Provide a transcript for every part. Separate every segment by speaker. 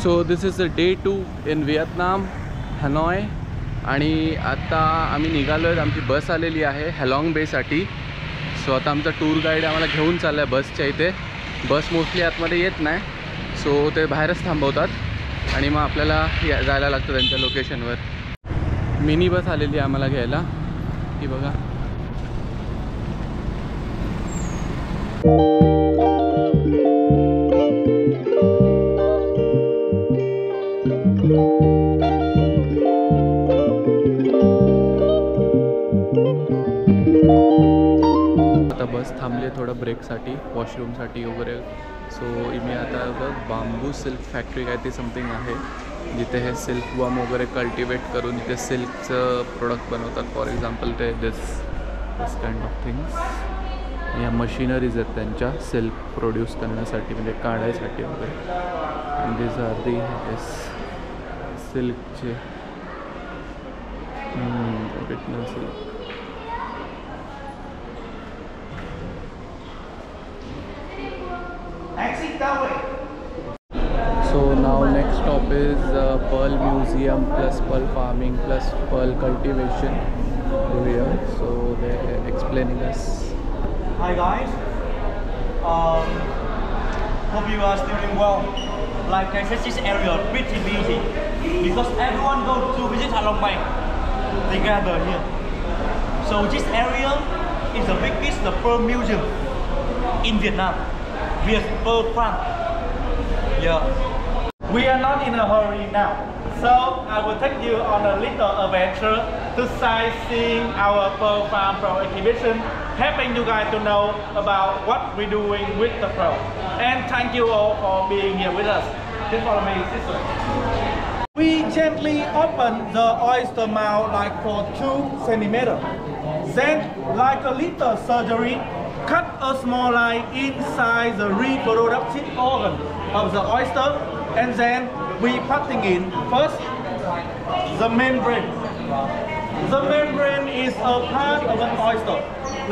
Speaker 1: So this is the day 2 in Vietnam, Hanoi. आणि आता आम्ही निघालो आहेत. आमची बस आलेली आहे हॅलॉंग बेसाठी. सो आता आमचा टूर गाईड आम्हाला घेऊन चालला आहे बसच्या इथे. बस मोस्टली आतमध्ये येत नाही, सो ते बाहेरच थांबवतात आणि मग आपल्याला जायला लागतं त्यांच्या लोकेशनवर. मिनी बस आलेली आहे आम्हाला घ्यायला, ही बघा. आता बस थांबली थोडं ब्रेकसाठी, वॉशरूमसाठी वगैरे. सो मी आता बघ बांबू सिल्क फॅक्टरी काय ते समथिंग आहे, जिथे हे सिल्क वम वगैरे कल्टिवेट करून इथे सिल्कचं प्रोडक्ट बनवतात. फॉर एक्झाम्पल ते दिस काइंड ऑफ थिंग्स. या मशिनरीज आहेत त्यांच्या सिल्क प्रोड्यूस करण्यासाठी, म्हणजे काढायसाठी वगैरे. अँड दिस आर दी सिल्कचे original silk. So now next stop is pearl museum plus pearl farming plus pearl cultivation here. So they're explaining us.
Speaker 2: Hi guys, hope you are still doing well. Like I said, this area pretty busy because everyone goes to visit Halong Bay. They gather here. So this area is the biggest pearl museum in Vietnam. With pearl farm. Yeah. We are not in a hurry now, so I will take you on a little adventure to sightseeing our pearl farm pearl exhibition, helping you guys to know about what we're doing with the pearl. And thank you all for being here with us. Just follow me this way. We gently open the oyster mouth like for 2 centimeters. Then, like a little surgery, cut a small line inside the reproductive organ of the oyster, and then we putting in first the membrane. The membrane is a part of an oyster,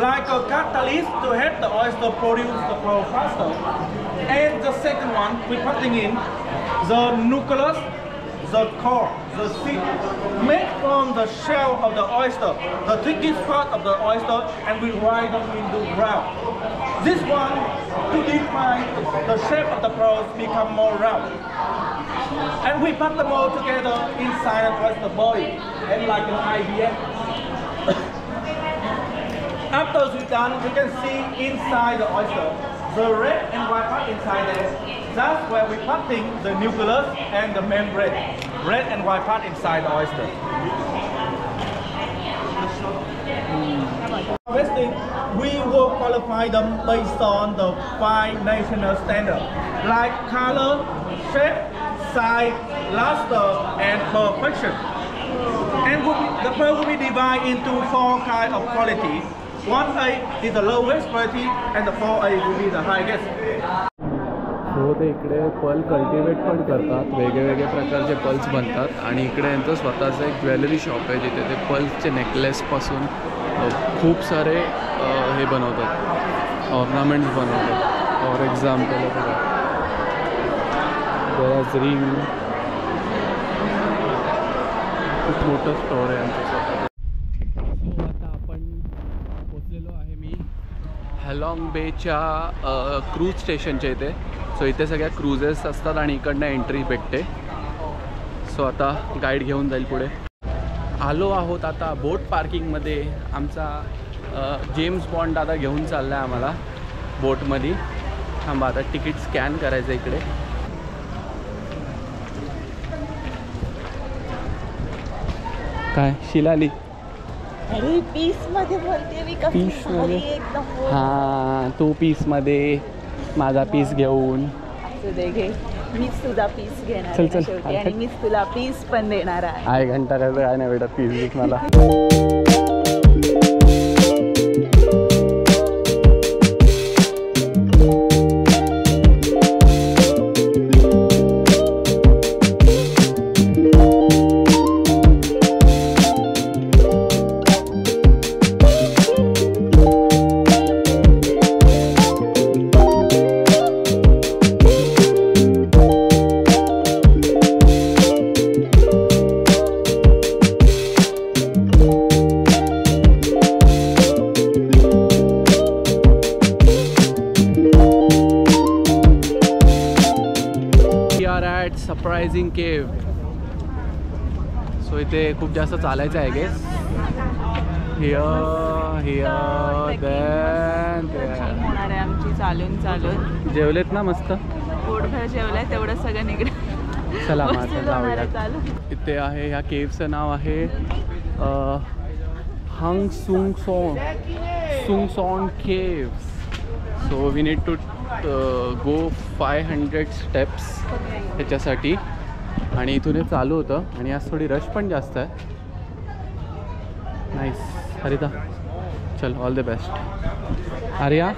Speaker 2: like a catalyst to help the oyster produce the pearl faster. And the second one, we putting in the nucleus, the core, the seed, made from the shell of the oyster, the thickest part of the oyster, and we write them into ground. This one, to define the shape of the pearls, become more round. And we put them all together inside an oyster body, and like an IVF. After we're done, we can see inside the oyster, the red and white part inside there. That's where we're putting the nucleus and the membrane. Red and white part inside the oyster. Harvesting, we will qualify them based on the 5 national standards, like color, shape, size, luster, and perfection. And the pearl will be divided into 4 kinds of quality. 1A is the lowest quality, and the 4A will be the highest.
Speaker 1: हो, ते इकडे पल cultivate पण करतात, वेगवेगळे प्रकारचे pulse बनतात. आणि इकडे यांचं स्वतःचं एक ज्वेलरी शॉप आहे, जिथे ते पल्सचे नेकलेसपासून खूप सारे हे बनवतात, ऑर्नामेंट्स बनवतात. फॉर एक्झाम्पल बघा, बऱ्याच रिंग, खूप मोठं स्टोर आहे यांचं स्वतः. सो आता आपण पोचलेलो आहे मी हॅलॉंग बेच्या क्रूज स्टेशनच्या इथे. सो इथे सगळ्या क्रूजेस असतात आणि इकडनं एंट्री भेटते. सो आता गाईड घेऊन जाईल पुढे. आलो आहोत आता बोट पार्किंगमध्ये. आमचा जेम्स बॉन्ड आता घेऊन चालला आहे आम्हाला बोटमध्ये. थांबा, आता तिकीट स्कॅन करायचं इकडे. काय शिलाली?
Speaker 3: अरे पीसमध्ये बोलते मी.
Speaker 1: पीसमध्ये? हां, तू पीसमध्ये, माझा पीस घेऊन.
Speaker 3: घे, मीच तुझा पीस घेणार.
Speaker 1: चल चल,
Speaker 3: शेवटी आणि मीच तुला पीस पण देणार आहे.
Speaker 1: 1 घंटा काय नाही भेटत पीस मला. लेट्स सरप्राइजिंग केव. सो इथे खूप जास्त चालायचं आहे गेस.
Speaker 3: होणार आहे आमची चालून चालून.
Speaker 1: जेवलेत ना मस्त?
Speaker 3: पोटभर जेवलंय तेवढं सगळं निघलं.
Speaker 1: चला मग आता जाऊया. इथे आहे ह्या केव्हचं नाव आहे Hang Sung Sot caves. So we need to go 500 steps ह्याच्यासाठी. आणि इथून हे चालू होतं आणि आज थोडी रश पण जास्त आहे. नाईस. हरिता चल, ऑल द बेस्ट. आर्या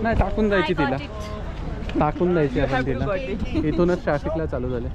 Speaker 1: नाही, टाकून जायची तिला, टाकून द्यायची आपण तिला. इथूनच ट्रॅफिकला चालू झाले.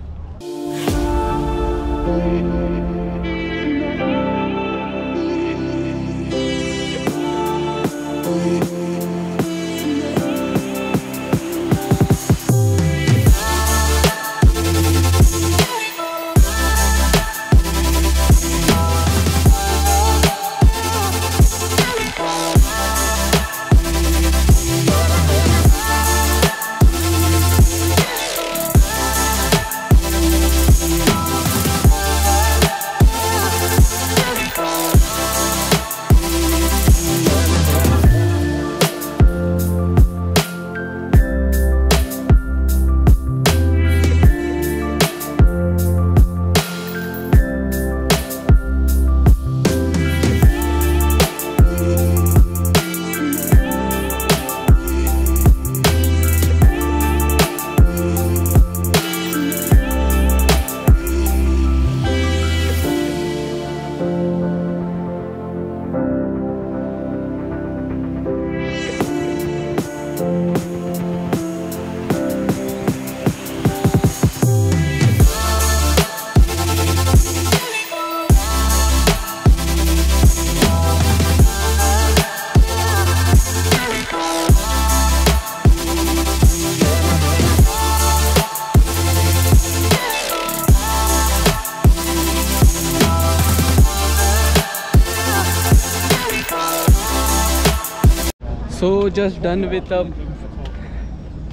Speaker 1: So just done with a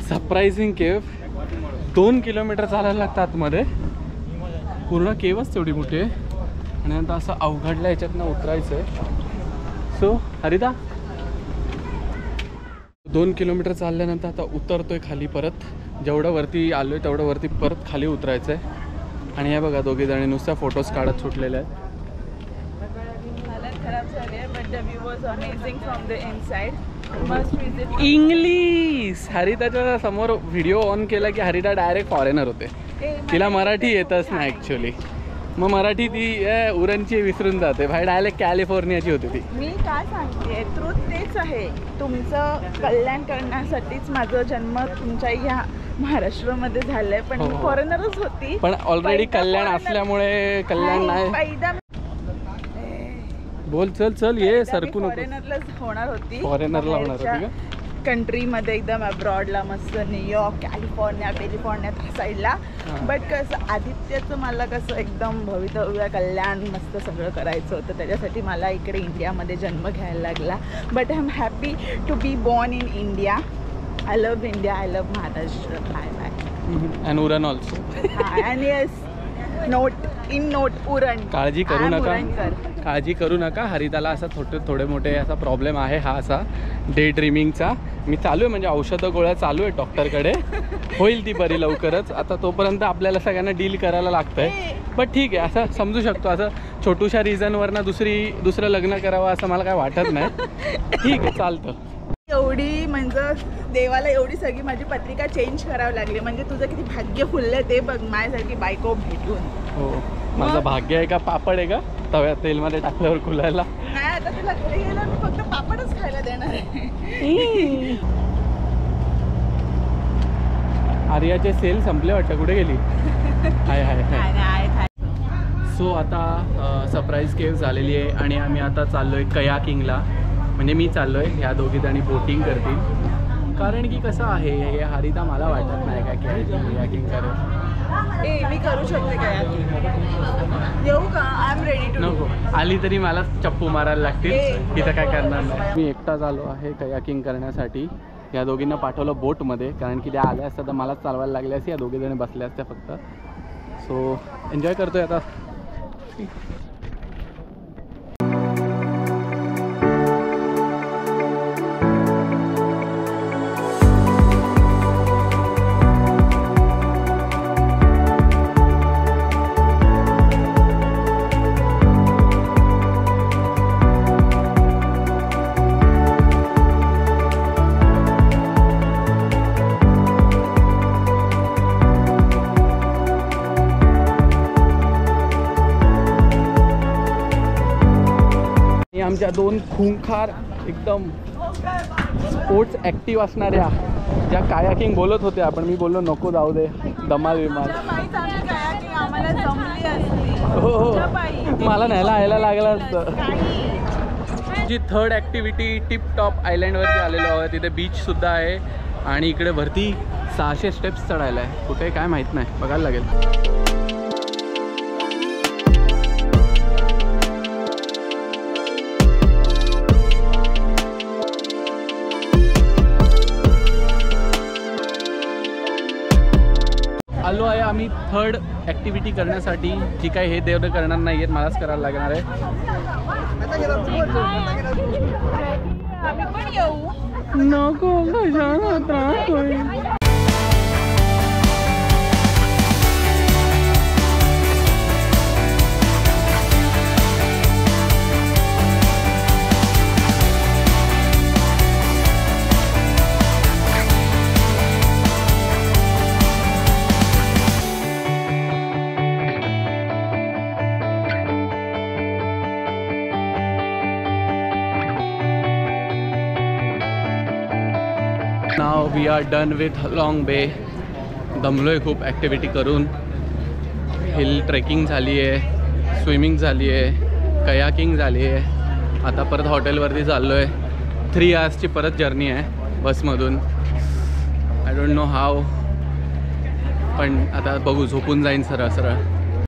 Speaker 1: surprising केव. 2 किलोमीटर चालायला लागतं आतमध्ये. पूर्ण केवच तेवढी मोठी आहे आणि आता असं अवघडल्या याच्यातनं उतरायचं आहे. सो हरिता 2 किलोमीटर चालल्यानंतर आता उतरतोय खाली परत. जेवढं वरती आलो आहे तेवढं वरती परत खाली उतरायचं आहे. आणि हे बघा दोघे जणी नुसत्या फोटोज काढत सुटलेले आहेत. इंग्लिश. हरिताच्या समोर व्हिडिओ ऑन केला की हरिता डायरेक्ट फॉरेनर होते. तिला मराठी येतच नाही ॲक्च्युली. मग मराठी ती उरणची विसरून जाते. भाई डायरेक्ट कॅलिफोर्नियाची होती ती.
Speaker 3: मी काय सांगते, ट्रूथ तेच आहे. तुमचं कल्याण करण्यासाठीच माझा जन्म तुमच्या ह्या महाराष्ट्रामध्ये झालाय. पण मी फॉरेनरच होती.
Speaker 1: पण ऑलरेडी कल्याण असल्यामुळे कल्याण नाही. बोल चल चल ये सरकू नको.
Speaker 3: फॉरेनरलाच होणार होती.
Speaker 1: फॉरेनरला होणार होती का?
Speaker 3: कंट्रीमध्ये एकदम अब्रॉडला मस्त न्यूयॉर्क, कॅलिफोर्निया त्या साईडला. बट कसं आदित्यचं मला कसं एकदम भवितव्य कल्याण मस्त सगळं करायचं होतं. त्याच्यासाठी मला इकडे इंडियामध्ये जन्म घ्यायला लागला. But I am happy to be born in India. I love India, I love Maharashtra. Bye bye.
Speaker 1: And Uran also.
Speaker 3: And yes, not Uran.
Speaker 1: काळजी करू नका, काळजी करू नका. हरिताला असा थोडे मोठे असा प्रॉब्लेम आहे हा असा डे ड्रीमिंगचा. मी चालू आहे म्हणजे औषधं गोळ्या चालू आहे डॉक्टरकडे. होईल ती बरी लवकरच. आता तोपर्यंत आपल्याला सगळ्यांना डील करायला लागतं आहे. पण ठीक आहे, असं समजू शकतो. असं छोटूशा रिझनवरनं दुसरं लग्न करावं असं मला काय वाटत नाही. ठीक आहे, चालतं.
Speaker 3: एवढी म्हणजे देवाला एवढी सगळी माझी पत्रिका चेंज करावी लागली. म्हणजे तुझं किती भाग्य फुललं ते बघ, माझ्यासारखी बायको भेटून.
Speaker 1: हो, माझं भाग्य आहे का पापड आहे का तव्यात तेलमध्ये टाकल्यावर खुलायला?
Speaker 3: नाही, आता तुला घरी गेलं मी फक्त पापडच खायला देणार आहे.
Speaker 1: आर्याचे सेल संपले वाटतं. कुठे गेली? हाय हाय हाय. सो आता सरप्राईज केव झालेली आहे आणि आम्ही आता चाललो आहे कयाकिंगला. म्हणजे मी चाललो आहे, ह्या दोघी जणी बोटिंग करतील. कारण की कसं आहे, हे हरिता मला वाटत नाही का कयाकिंग करेल.
Speaker 3: मी करू शकते कयाकिंग. येऊ का? I am ready to.
Speaker 1: नको, आली तरी मला चप्पू मारायला लागतील. तिथं काय करणार नाही. मी एकटाच आलो आहे कयाकिंग करण्यासाठी. या दोघींना पाठवलं बोटमध्ये, कारण की त्या आल्या असत्या तर मलाच चालवायला लागल्या असते, या दोघीजणी बसल्या असत्या फक्त. सो एन्जॉय करतोय आता. आमच्या 2 खूंखार एकदम स्पोर्ट्स ॲक्टिव्ह असणाऱ्या ज्या कायाकिंग बोलत होत्या, पण मी बोललो नको जाऊ दे, धमाल विमाल. हो हो, मला न्यायला यायला लागलं असतं. जी 3rd ॲक्टिव्हिटी टिप टॉप आयलँडवरती आलेलो आहोत. तिथे बीचसुद्धा आहे आणि इकडे वरती 600 स्टेप्स चढायला आहे. कुठे काय माहीत नाही, बघायला लागेल. आलो आहे आम्ही 3rd ॲक्टिव्हिटी करण्यासाठी, जी काही हे देव करणार नाही आहेत, मलाच करायला लागणार आहे. नको कशाला त्रास होईल. Now we R done with हलॉंग बे. दमलोय खूप ॲक्टिव्हिटी करून. हिल ट्रेकिंग झाली आहे, स्विमिंग झाली आहे, कयाकिंग झाली आहे. आता परत हॉटेलवरती चाललो आहे. 3 आवर्सची परत जर्नी आहे बसमधून. आय डोंट नो हाव, पण आता बघू, झोपून जाईन सरळ सरळ.